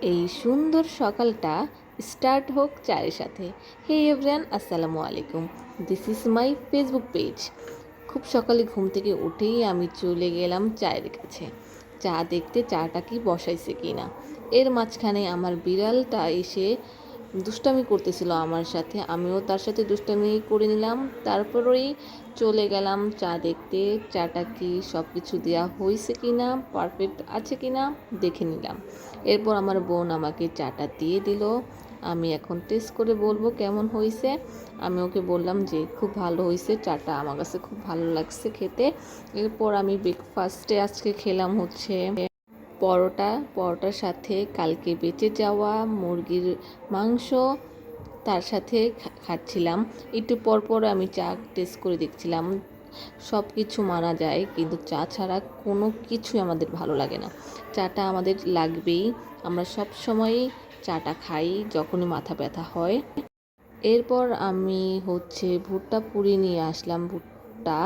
এই সুন্দর সকালটা স্টার্ট হোক চায়ের সাথে। হে এভরিওয়ান, আসসালামু আলাইকুম। This is my Facebook page. খুব সকালে ঘুম থেকে উঠেই আমি চলে গেলাম চায়ের কাছে, চা দেখতে চাটা কি বসাইছে কি না। এর মাঝখানে আমার বিড়ালটা এসে দুষ্টামি করতেছিল আমার সাথে, আমিও তার সাথে দুষ্টামি করে নিলাম। তারপরেই চলে গেলাম চা দেখতে, চাটা কি সব কিছু দেওয়া হয়েছে কি না, পারফেক্ট আছে কি না দেখে নিলাম। এরপর আমার বোন আমাকে চাটা দিয়ে দিল। আমি এখন টেস্ট করে বলবো কেমন হয়েছে। আমি ওকে বললাম যে খুব ভালো হয়েছে, চাটা আমার কাছে খুব ভালো লাগছে খেতে। এরপর আমি ব্রেকফাস্টে আজকে খেলাম হচ্ছে পরোটার সাথে কালকে বেঁচে যাওয়া মুরগির মাংস, তার সাথে খাচ্ছিলাম। একটু পর আমি চা টেস্ট করে দেখছিলাম। সব কিছু মানা যায়, কিন্তু চা ছাড়া কোনো কিছুই আমাদের ভালো লাগে না। চাটা আমাদের লাগবেই। আমরা সব সময়ই চাটা খাই যখনই মাথা ব্যথা হয়। এরপর আমি হচ্ছে ভুট্টা পুরি নিয়ে আসলাম। ভুট্টা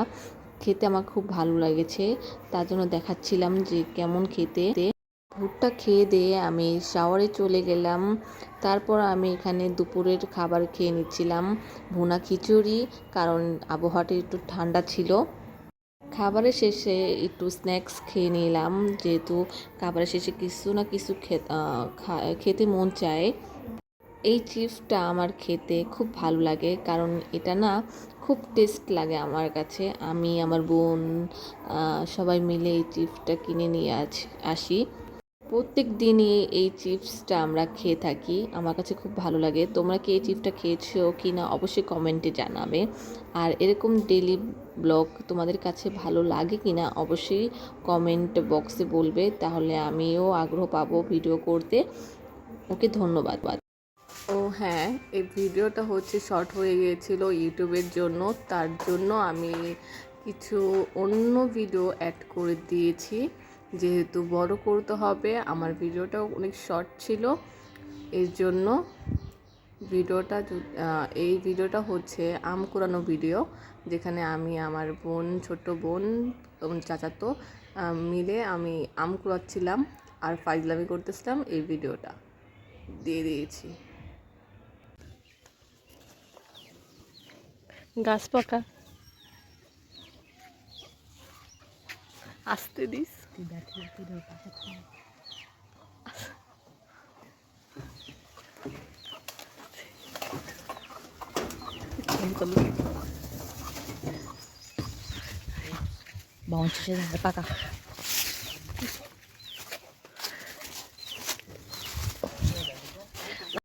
খেতে আমার খুব ভালো লেগেছে, তার জন্য দেখাচ্ছিলাম যে কেমন খেতে। ভুট্টা খেয়ে দিয়ে আমি শাওয়ারে চলে গেলাম। তারপর আমি এখানে দুপুরের খাবার খেয়ে নিচ্ছিলাম ভুনা খিচুড়ি, কারণ আবহাওয়াটা একটু ঠান্ডা ছিল। খাবারের শেষে একটু স্ন্যাক্স খেয়ে নিলাম, যেহেতু খাবারের শেষে কিছু না কিছু খেতে মন চায়। এই চিপসটা আমার খেতে খুব ভালো লাগে, কারণ এটা না খুব টেস্ট লাগে আমার কাছে। আমি আমার বোন সবাই মিলে এই চিপসটা কিনে নিয়ে আসি। প্রত্যেক দিনই এই চিপসটা আমরা খেয়ে থাকি, আমার কাছে খুব ভালো লাগে। তোমরা কি এই চিপসটা খেয়েছো কি না অবশ্যই কমেন্টে জানাবে। আর এরকম ডেইলি ব্লগ তোমাদের কাছে ভালো লাগে কি না অবশ্যই কমেন্ট বক্সে বলবে, তাহলে আমিও আগ্রহ পাবো ভিডিও করতে। ওকে, ধন্যবাদ। ও হ্যাঁ, এই ভিডিওটা হচ্ছে শর্ট হয়ে গিয়েছিল ইউটিউবের জন্য, তার জন্য আমি কিছু অন্য ভিডিও অ্যাড করে দিয়েছি। যেহেতু বড় করতে হবে, আমার ভিডিওটাও অনেক শর্ট ছিল, এর জন্য এই ভিডিওটা হচ্ছে আম কুড়ানো ভিডিও, যেখানে আমি আমার বোন, ছোট বোন এবং চাচাতো মিলে আমি আম কুড়াচ্ছিলাম আর ফাইজলামি করতেছিলাম। এই ভিডিওটা দিয়ে দিয়েছি। গাছ পাকা আসতে দিস। বাউন্স পাকা